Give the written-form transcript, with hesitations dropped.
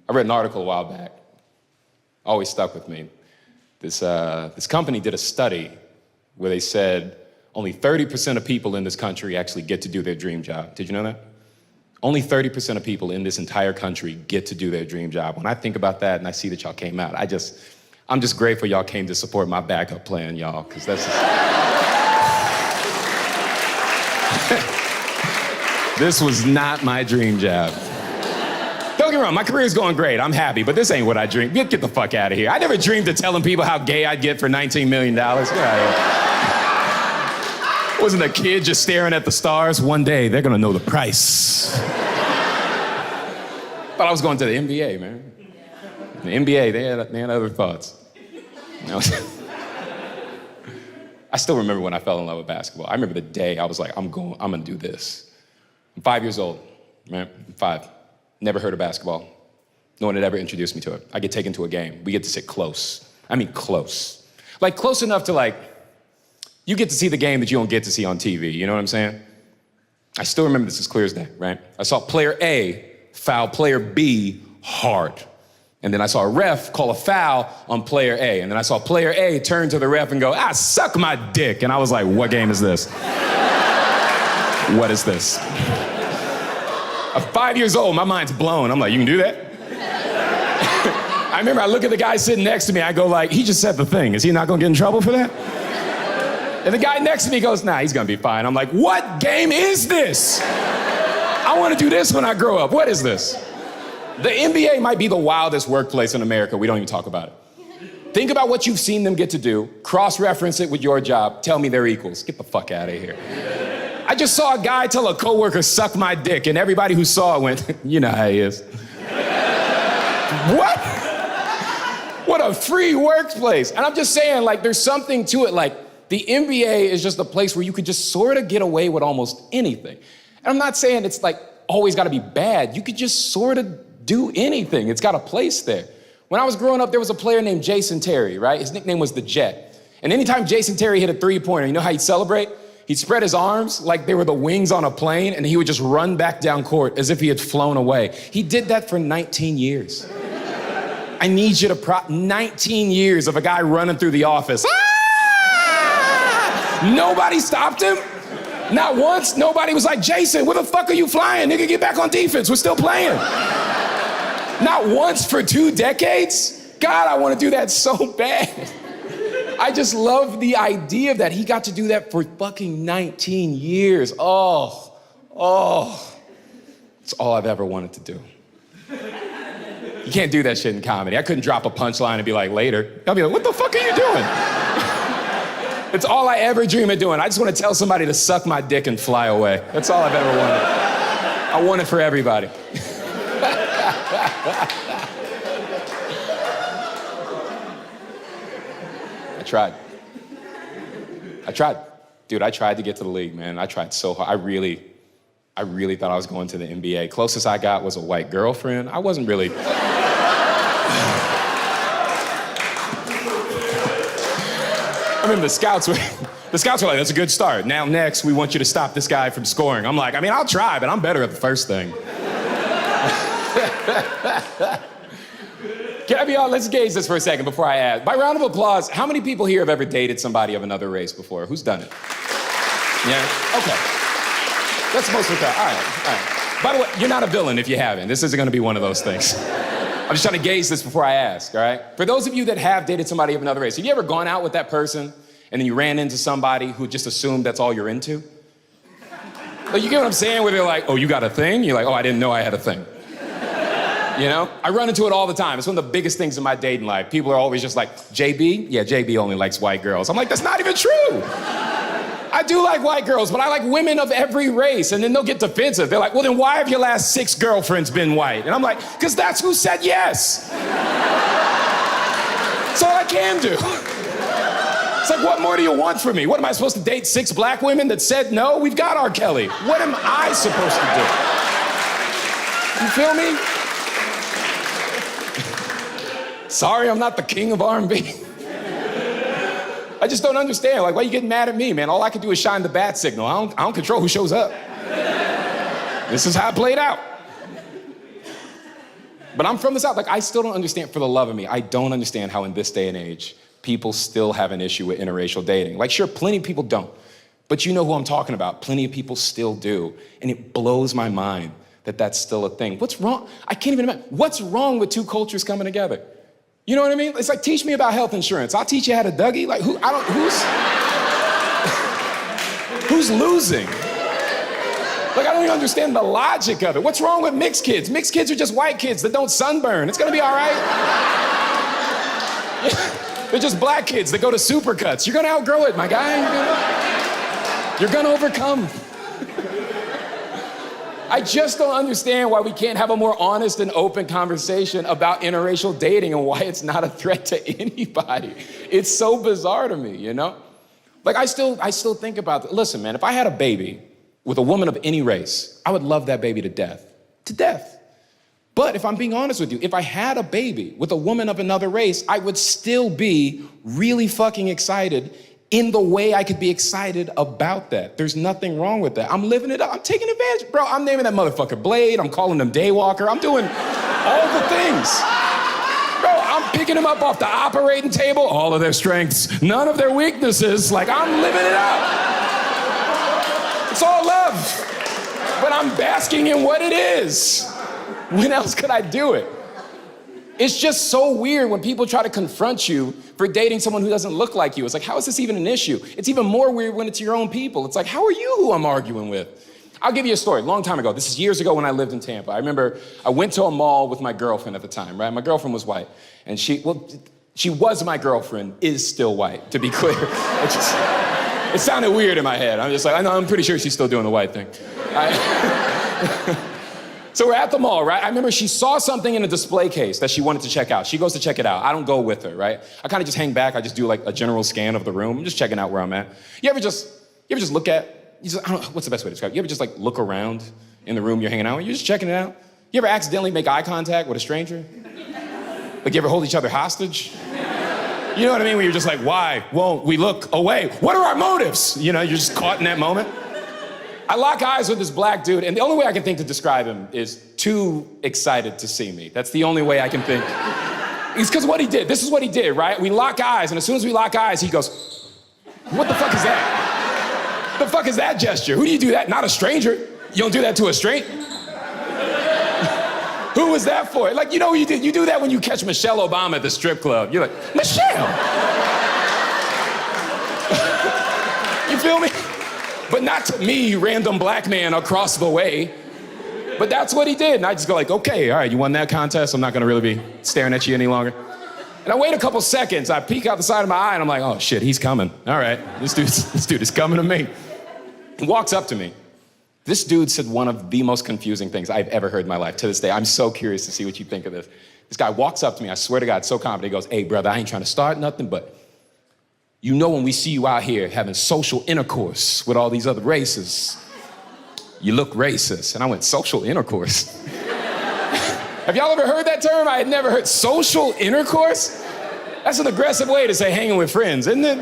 I read an article a while back, always stuck with me. This company did a study where they said only 30% of people in this country actually get to do their dream job. Did you know that? Only 30% of people in this entire country get to do their dream job. When I think about that and I see that y'all came out, I'm just grateful y'all came to support my backup plan, y'all, because that's just... This was not my dream job. Don't get me wrong, my career's going great, I'm happy, but this ain't what I dreamed. Get the fuck out of here. I never dreamed of telling people how gay I'd get for $19 million. Get out of here. Wasn't a kid just staring at the stars? One day, they're gonna know the price. But I was going to the NBA, man. The NBA, they had other thoughts. I still remember when I fell in love with basketball. I remember the day I was like, I'm gonna do this. I'm 5 years old, right? I'm 5. Never heard of basketball. No one had ever introduced me to it. I get taken to a game. We get to sit close. I mean close. Like close enough to like, you get to see the game that you don't get to see on TV, you know what I'm saying? I still remember this as clear as day, right? I saw player A foul player B hard. And then I saw a ref call a foul on player A. And then I saw player A turn to the ref and go, suck my dick. And I was like, what game is this? What is this? I'm 5 years old, my mind's blown. I'm like, you can do that? I remember I look at the guy sitting next to me, I go like, he just said the thing. Is he not gonna get in trouble for that? And the guy next to me goes, nah, he's gonna be fine. I'm like, what game is this? I wanna do this when I grow up. What is this? The NBA might be the wildest workplace in America. We don't even talk about it. Think about what you've seen them get to do, cross-reference it with your job, tell me they're equals. Get the fuck out of here. I just saw a guy tell a coworker, suck my dick, and everybody who saw it went, you know how he is. What? What a free workplace. And I'm just saying, like, there's something to it, like, the NBA is just a place where you could just sort of get away with almost anything. And I'm not saying it's, like, always gotta be bad. You could just sort of do anything. It's got a place there. When I was growing up, there was a player named Jason Terry, right? His nickname was the Jet. And anytime Jason Terry hit a three-pointer, you know how he'd celebrate? He'd spread his arms like they were the wings on a plane, and he would just run back down court as if he had flown away. He did that for 19 years. I need you to 19 years of a guy running through the office. Nobody stopped him. Not once. Nobody was like, Jason, where the fuck are you flying? Nigga, get back on defense. We're still playing. Not once for 2 decades. God, I want to do that so bad. I just love the idea that he got to do that for fucking 19 years. Oh. It's all I've ever wanted to do. You can't do that shit in comedy. I couldn't drop a punchline and be like, later. I'll be like, what the fuck are you doing? It's all I ever dream of doing. I just want to tell somebody to suck my dick and fly away. That's all I've ever wanted. I want it for everybody. I tried. Dude, I tried to get to the league, man. I tried so hard. I really thought I was going to the NBA. Closest I got was a white girlfriend. I wasn't really... I remember the scouts were like, that's a good start. Now next, we want you to stop this guy from scoring. I'm like, I'll try, but I'm better at the first thing. Let's gauge this for a second before I ask. By round of applause, how many people here have ever dated somebody of another race before? Who's done it? Yeah? Okay. That's most of the time. All right. By the way, you're not a villain if you haven't. This isn't gonna be one of those things. I'm just trying to gauge this before I ask, all right? For those of you that have dated somebody of another race, have you ever gone out with that person and then you ran into somebody who just assumed that's all you're into? Like, you get what I'm saying? Where they're like, oh, you got a thing? You're like, oh, I didn't know I had a thing. You know? I run into it all the time. It's one of the biggest things in my dating life. People are always just like, JB? Yeah, JB only likes white girls. I'm like, that's not even true. I do like white girls, but I like women of every race. And then they'll get defensive. They're like, well, then why have your last 6 girlfriends been white? And I'm like, because that's who said yes. That's all I can do. It's like, what more do you want from me? What, am I supposed to date 6 black women that said no? We've got R. Kelly. What am I supposed to do? You feel me? Sorry, I'm not the king of R&B. I just don't understand. Like, why are you getting mad at me, man? All I can do is shine the bat signal. I don't control who shows up. This is how it played out. But I'm from the South. Like, I still don't understand, for the love of me, I don't understand how in this day and age, people still have an issue with interracial dating. Like, sure, plenty of people don't. But you know who I'm talking about. Plenty of people still do. And it blows my mind that that's still a thing. What's wrong? I can't even imagine. What's wrong with two cultures coming together? You know what I mean? It's like, teach me about health insurance. I'll teach you how to Dougie. Like, who's losing? Like, I don't even understand the logic of it. What's wrong with mixed kids? Mixed kids are just white kids that don't sunburn. It's gonna be all right. They're just black kids that go to supercuts. You're gonna outgrow it, my guy. You're gonna overcome. I just don't understand why we can't have a more honest and open conversation about interracial dating and why it's not a threat to anybody. It's so bizarre to me, you know? Like, I still think about it. Listen, man, if I had a baby with a woman of any race, I would love that baby to death. To death. But if I'm being honest with you, if I had a baby with a woman of another race, I would still be really fucking excited in the way I could be excited about that. There's nothing wrong with that. I'm living it up. I'm taking advantage. Bro, I'm naming that motherfucker Blade. I'm calling him Daywalker. I'm doing all the things. Bro, I'm picking him up off the operating table. All of their strengths, none of their weaknesses. Like, I'm living it up. It's all love. But I'm basking in what it is. When else could I do it? It's just so weird when people try to confront you for dating someone who doesn't look like you. It's like, how is this even an issue? It's even more weird when it's your own people. It's like, how are you who I'm arguing with? I'll give you a story. Long time ago. This is years ago when I lived in Tampa. I remember I went to a mall with my girlfriend at the time, right? My girlfriend was white. And she was my girlfriend, is still white, to be clear. It sounded weird in my head. I'm just like, I'm pretty sure she's still doing the white thing. So we're at the mall, right? I remember she saw something in a display case that she wanted to check out. She goes to check it out. I don't go with her, right? I kind of just hang back. I just do like a general scan of the room. I'm just checking out where I'm at. You ever just look at, I don't know, what's the best way to describe it? You ever just like look around in the room you're hanging out with? You're just checking it out. You ever accidentally make eye contact with a stranger? Like, you ever hold each other hostage? You know what I mean? Where you're just like, why won't we look away? What are our motives? You know, you're just caught in that moment. I lock eyes with this black dude, and the only way I can think to describe him is too excited to see me. That's the only way I can think. It's because what he did. This is what he did, right? We lock eyes, and as soon as we lock eyes, he goes, what the fuck is that? The fuck is that gesture? Who do you do that? Not a stranger. You don't do that to a stranger. Who was that for? Like, you know what you did? You do that when you catch Michelle Obama at the strip club. You're like, Michelle! You feel me? But not to me, random black man across the way. But that's what he did. And I just go like, okay, all right, you won that contest. I'm not gonna really be staring at you any longer. And I wait a couple seconds. I peek out the side of my eye and I'm like, oh shit, he's coming. All right, this dude is coming to me. He walks up to me. This dude said one of the most confusing things I've ever heard in my life. To this day, I'm so curious to see what you think of this. This guy walks up to me, I swear to God, so confident. He goes, hey brother, I ain't trying to start nothing, but you know when we see you out here having social intercourse with all these other races, you look racist. And I went, social intercourse? Have y'all ever heard that term? I had never heard social intercourse? That's an aggressive way to say hanging with friends, isn't it?